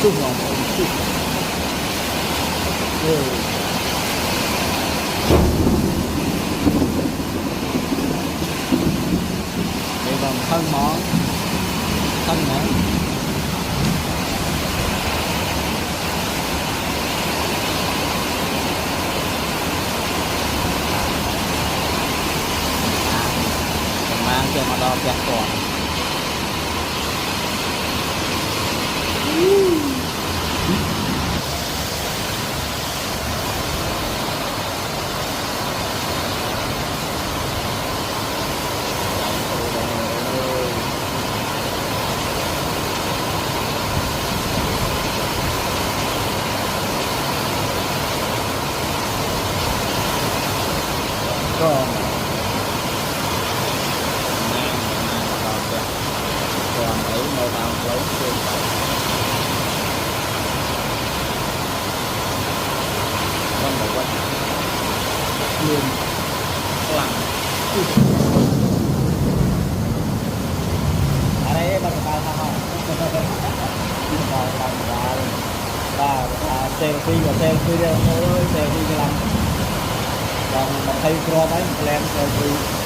chụp vào chụp rồi đây là thân món thân món mang cho mà đo chặt còn còn ấy màu nào lấy trên con một quanh luôn lặng ở đây bạn ta tham không và selfie và selfie đây ơi selfie cho lắm còn mà thấy pro mấy một lên selfie